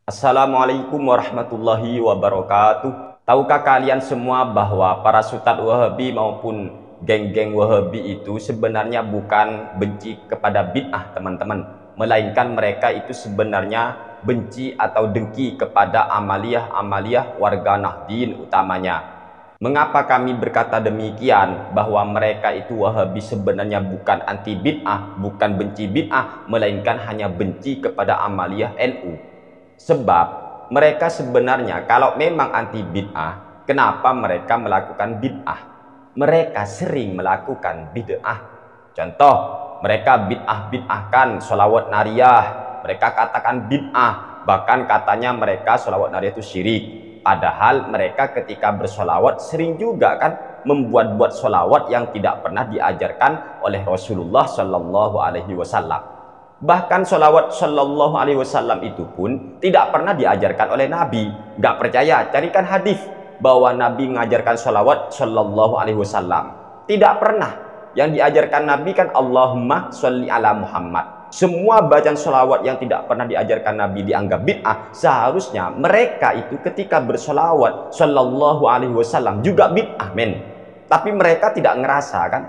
Assalamualaikum warahmatullahi wabarakatuh. Tahukah kalian semua bahwa para Ustadz Wahabi maupun geng-geng Wahabi itu sebenarnya bukan benci kepada bid'ah, teman-teman, melainkan mereka itu sebenarnya benci atau dengki kepada amaliyah-amaliyah warga Nahdien utamanya. Mengapa kami berkata demikian, bahwa mereka itu Wahabi sebenarnya bukan anti bid'ah, bukan benci bid'ah, melainkan hanya benci kepada amaliyah NU. Sebab mereka sebenarnya kalau memang anti bid'ah, kenapa mereka melakukan bid'ah? Mereka sering melakukan bid'ah. Contoh, mereka bid'ah-bid'ahkan sholawat nariyah. Mereka katakan bid'ah, bahkan katanya mereka sholawat nariyah itu syirik. Padahal mereka ketika bersolawat sering juga kan membuat-buat solawat yang tidak pernah diajarkan oleh Rasulullah Shallallahu Alaihi Wasallam. Bahkan solawat Shallallahu Alaihi Wasallam itu pun tidak pernah diajarkan oleh Nabi. Nggak percaya, carikan hadis bahwa Nabi mengajarkan solawat Shallallahu Alaihi Wasallam. Tidak pernah. Yang diajarkan Nabi kan Allahumma sholli ala Muhammad. Semua bacaan sholawat yang tidak pernah diajarkan Nabi dianggap bid'ah. Seharusnya mereka itu ketika bersolawat Shallallahu Alaihi Wasallam juga bid'ah, men. Tapi mereka tidak ngerasa kan.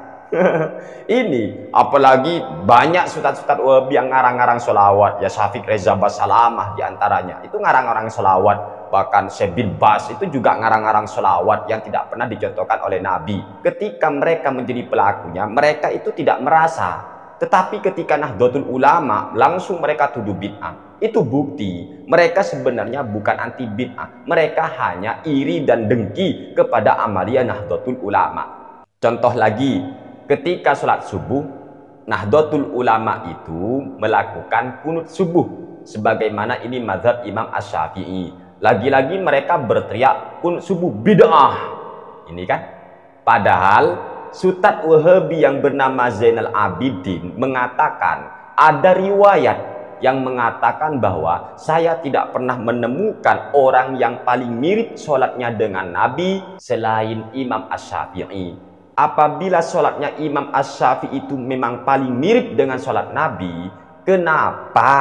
Ini apalagi banyak ustadz-ustadz Wahabi yang ngarang-ngarang sholawat, ya Syafiq Reza Basalamah diantaranya itu ngarang-ngarang sholawat. Bahkan Syekh bin Bas itu juga ngarang-ngarang sholawat yang tidak pernah dicontohkan oleh Nabi. Ketika mereka menjadi pelakunya, mereka itu tidak merasa. Tetapi ketika Nahdlatul Ulama langsung mereka tuduh bid'ah. Itu bukti mereka sebenarnya bukan anti bid'ah, mereka hanya iri dan dengki kepada amaliyah Nahdlatul Ulama. Contoh lagi, ketika sholat subuh, Nahdlatul Ulama itu melakukan kunut subuh, sebagaimana ini mazhab Imam Asy-Syafi'i. Lagi-lagi mereka berteriak kunut subuh bid'ah. Ini kan, padahal Ustadz Wahabi yang bernama Zainal Abidin mengatakan ada riwayat yang mengatakan bahwa saya tidak pernah menemukan orang yang paling mirip sholatnya dengan Nabi selain Imam Asy-Syafi'i. Apabila sholatnya Imam Asy-Syafi'i itu memang paling mirip dengan sholat Nabi, kenapa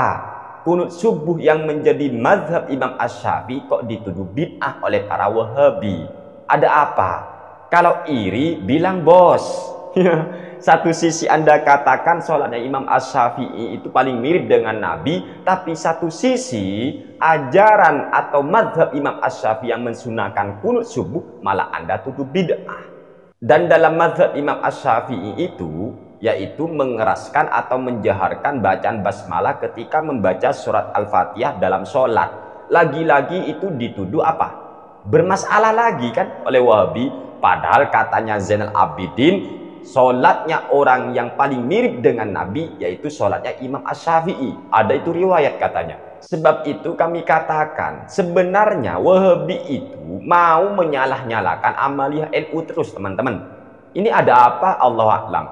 kunut subuh yang menjadi mazhab Imam Asy-Syafi'i kok dituduh bid'ah oleh para Wahabi? Ada apa? Kalau iri bilang bos. Satu sisi Anda katakan sholatnya Imam Asy-Syafi'i itu paling mirip dengan Nabi, tapi satu sisi ajaran atau mazhab Imam Asy-Syafi'i yang mensunahkan kunut subuh malah Anda tuduh bid'ah. Dan dalam mazhab Imam Asy-Syafi'i itu yaitu mengeraskan atau menjaharkan bacaan basmalah ketika membaca surat Al-Fatihah dalam sholat. Lagi-lagi itu dituduh apa? Bermasalah lagi kan oleh Wahabi. Padahal katanya Zainal Abidin, sholatnya orang yang paling mirip dengan Nabi yaitu sholatnya Imam Asy-Syafi'i. Ada itu riwayat katanya. Sebab itu kami katakan sebenarnya Wahabi itu mau menyalah-nyalakan amaliyah NU terus, teman-teman. Ini ada apa? Allah a'lam.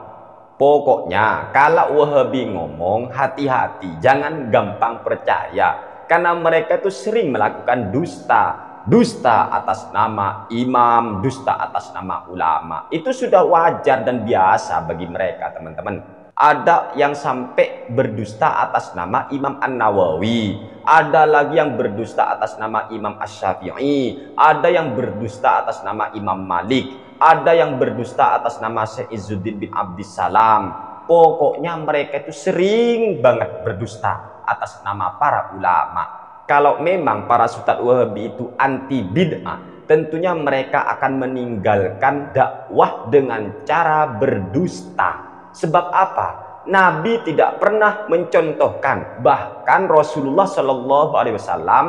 Pokoknya kalau Wahabi ngomong hati-hati, jangan gampang percaya, karena mereka itu sering melakukan dusta. Dusta atas nama imam, dusta atas nama ulama. Itu sudah wajar dan biasa bagi mereka, teman-teman. Ada yang sampai berdusta atas nama Imam An-Nawawi, ada lagi yang berdusta atas nama Imam Asy-Syafi'i, ada yang berdusta atas nama Imam Malik, ada yang berdusta atas nama Syekh Izzuddin bin Abdissalam. Pokoknya mereka itu sering banget berdusta atas nama para ulama. Kalau memang para Ustadz Wahabi itu anti bid'ah, tentunya mereka akan meninggalkan dakwah dengan cara berdusta. Sebab apa? Nabi tidak pernah mencontohkan, bahkan Rasulullah Shallallahu Alaihi Wasallam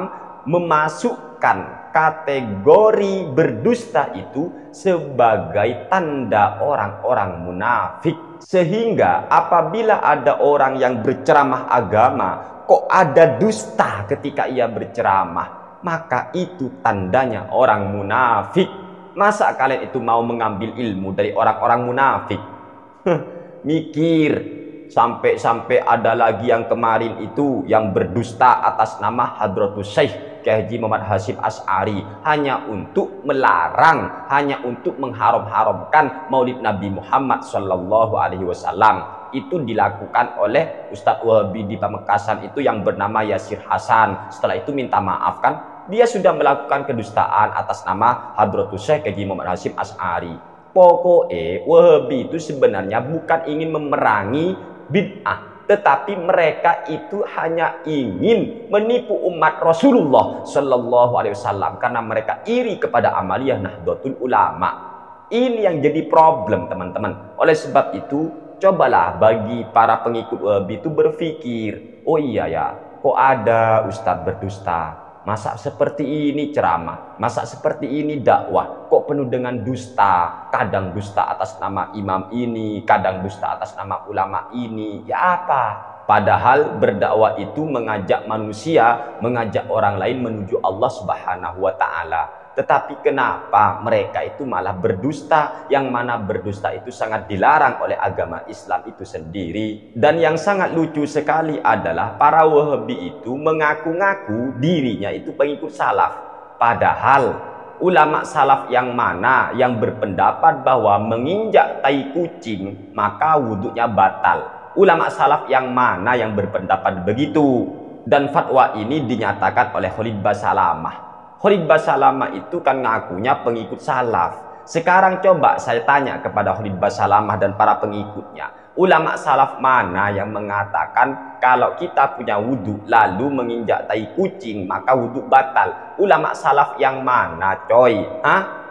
memasukkan kategori berdusta itu sebagai tanda orang-orang munafik. Sehingga apabila ada orang yang berceramah agama kok ada dusta ketika ia berceramah, maka itu tandanya orang munafik. Masa kalian itu mau mengambil ilmu dari orang-orang munafik? Mikir. Sampai-sampai ada lagi yang kemarin itu yang berdusta atas nama Hadratus Syekh Kyai Haji Muhammad Hasyim Asy'ari, hanya untuk melarang, hanya untuk mengharam-haramkan Maulid Nabi Muhammad Shallallahu Alaihi Wasallam. itu dilakukan oleh Ustadz Wahabi di Pamekasan itu yang bernama Yasir Hasan. Setelah itu minta maaf kan, dia sudah melakukan kedustaan atas nama Hadratus Syekh Haji Muhammad Hasyim Asy'ari. Pokoknya Wahabi itu sebenarnya bukan ingin memerangi bid'ah, tetapi mereka itu hanya ingin menipu umat Rasulullah Shallallahu Alaihi Wasallam karena mereka iri kepada amaliyah Nahdlatul Ulama. Ini yang jadi problem teman-teman. Oleh sebab itu, cobalah bagi para pengikut Wahabi itu berpikir, oh iya ya, kok ada ustadz berdusta? Masa seperti ini ceramah? Masa seperti ini dakwah? Kok penuh dengan dusta? Kadang dusta atas nama imam ini, kadang dusta atas nama ulama ini. Ya apa? Padahal berdakwah itu mengajak manusia, mengajak orang lain menuju Allah Subhanahu wa Ta'ala. Tetapi kenapa mereka itu malah berdusta, yang mana berdusta itu sangat dilarang oleh agama Islam itu sendiri. Dan yang sangat lucu sekali adalah para Wahabi itu mengaku-ngaku dirinya itu pengikut salaf. Padahal ulama salaf yang mana yang berpendapat bahwa menginjak tai kucing maka wudhunya batal? Ulama salaf yang mana yang berpendapat begitu? Dan fatwa ini dinyatakan oleh Khalid Basalamah. Khalid Basalamah itu kan ngakunya pengikut salaf. Sekarang coba saya tanya kepada Khalid Basalamah dan para pengikutnya, ulama salaf mana yang mengatakan kalau kita punya wudhu lalu menginjak tai kucing maka wudhu batal? Ulama salaf yang mana coy? Hah?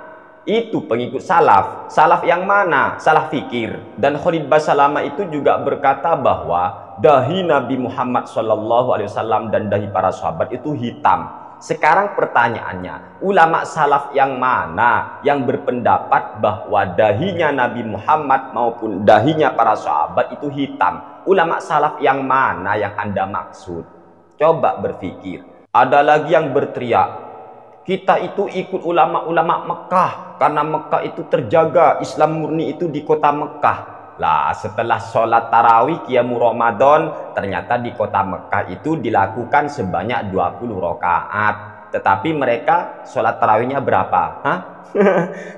Itu pengikut salaf. Salaf yang mana? Salaf fikir. Dan Khalid Basalamah itu juga berkata bahwa dahi Nabi Muhammad SAW dan dahi para sahabat itu hitam. Sekarang pertanyaannya, ulama salaf yang mana yang berpendapat bahwa dahinya Nabi Muhammad maupun dahinya para sahabat itu hitam? Ulama salaf yang mana yang Anda maksud? Coba berpikir. Ada lagi yang berteriak, kita itu ikut ulama-ulama Mekah karena Mekah itu terjaga, Islam murni itu di kota Mekah. Lah setelah sholat tarawih Qiyamu Ramadan, ternyata di kota Mekah itu dilakukan sebanyak 20 rakaat. Tetapi mereka sholat tarawihnya berapa? Hah?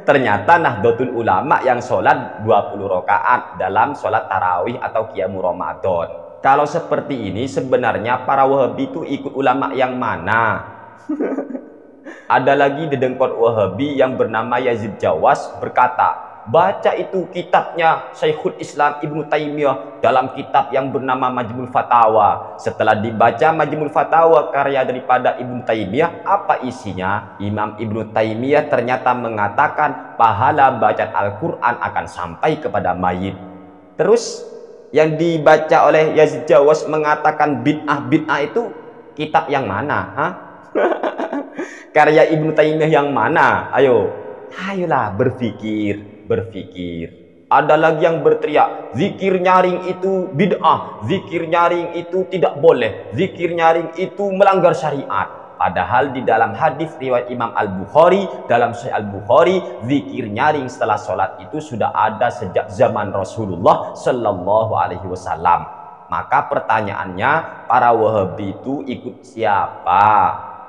Ternyata Nahdlatul Ulama yang sholat 20 rakaat dalam sholat tarawih atau Qiyamu Ramadan. Kalau seperti ini sebenarnya para Wahabi itu ikut ulama yang mana? Ada lagi dedengkot Wahabi yang bernama Yazid Jawas berkata, baca itu kitabnya Syekhul Islam Ibnu Taimiyah dalam kitab yang bernama Majmu'ul Fatawa. Setelah dibaca Majmu'ul Fatawa karya daripada Ibnu Taimiyah, apa isinya? Imam Ibnu Taimiyah ternyata mengatakan pahala bacaan Al-Quran akan sampai kepada mayit. Terus yang dibaca oleh Yazid Jawas mengatakan bid'ah itu kitab yang mana? Hah? Karya Ibnu Taimiyah yang mana? Ayolah berpikir. Ada lagi yang berteriak, zikir nyaring itu bid'ah, zikir nyaring itu tidak boleh, zikir nyaring itu melanggar syariat. Padahal di dalam hadis riwayat Imam Al-Bukhari, dalam Sahih Al-Bukhari, zikir nyaring setelah sholat itu sudah ada sejak zaman Rasulullah Shallallahu Alaihi Wasallam. Maka pertanyaannya, para Wahabi itu ikut siapa?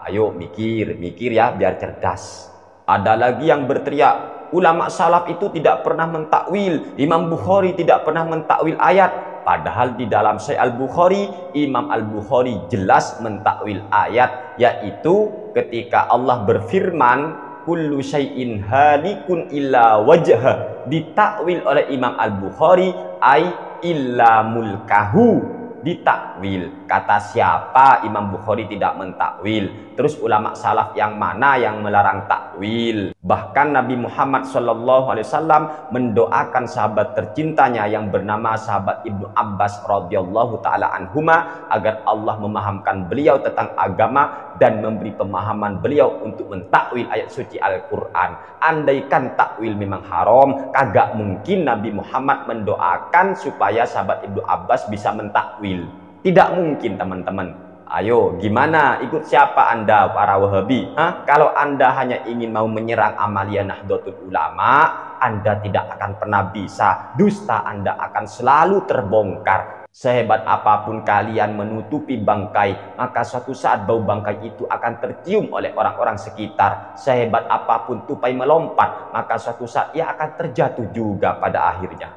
Ayo mikir ya biar cerdas. Ada lagi yang berteriak, ulama salaf itu tidak pernah mentakwil, Imam Bukhari tidak pernah mentakwil ayat. Padahal di dalam Sahih Al-Bukhari, Imam Al-Bukhari jelas mentakwil ayat, yaitu ketika Allah berfirman kullu syai'in halikun illa wajha, ditakwil oleh Imam Al-Bukhari ay illa mulkahu. Ditakwil. Kata siapa Imam Bukhari tidak mentakwil? Terus ulama salaf yang mana yang melarang takwil? Bahkan Nabi Muhammad SAW mendoakan sahabat tercintanya yang bernama sahabat Ibnu Abbas radhiyallahu taala anhuma agar Allah memahamkan beliau tentang agama dan memberi pemahaman beliau untuk mentakwil ayat suci Al-Quran. Andaikan takwil memang haram, kagak mungkin Nabi Muhammad mendoakan supaya sahabat Ibnu Abbas bisa mentakwil. Tidak mungkin teman-teman. Ayo gimana, ikut siapa Anda para Wahabi? Kalau Anda hanya ingin mau menyerang amaliyah Nahdlatul Ulama, Anda tidak akan pernah bisa. Dusta Anda akan selalu terbongkar. Sehebat apapun kalian menutupi bangkai, maka suatu saat bau bangkai itu akan tercium oleh orang-orang sekitar. Sehebat apapun tupai melompat, maka suatu saat ia akan terjatuh juga pada akhirnya.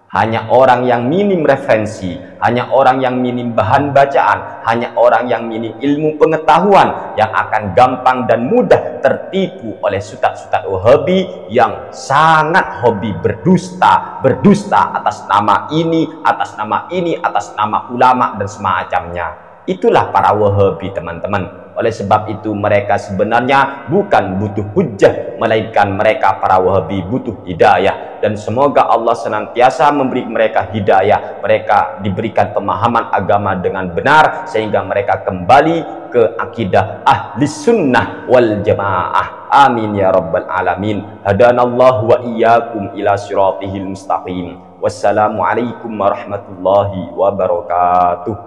Hanya orang yang minim referensi, hanya orang yang minim bahan bacaan, hanya orang yang minim ilmu pengetahuan yang akan gampang dan mudah tertipu oleh ustaz-ustaz Wahabi yang sangat hobi berdusta atas nama ini, atas nama ini, atas nama ulama dan semacamnya. Itulah para Wahabi, teman-teman. Oleh sebab itu mereka sebenarnya bukan butuh hujjah, melainkan mereka para Wahabi butuh hidayah. Dan semoga Allah senantiasa memberi mereka hidayah, mereka diberikan pemahaman agama dengan benar, sehingga mereka kembali ke akidah ahli sunnah wal jamaah. Amin ya rabbal alamin. Hadanallahu wa iyyakum ila siratihil mustaqim. Wassalamualaikum warahmatullahi wabarakatuh.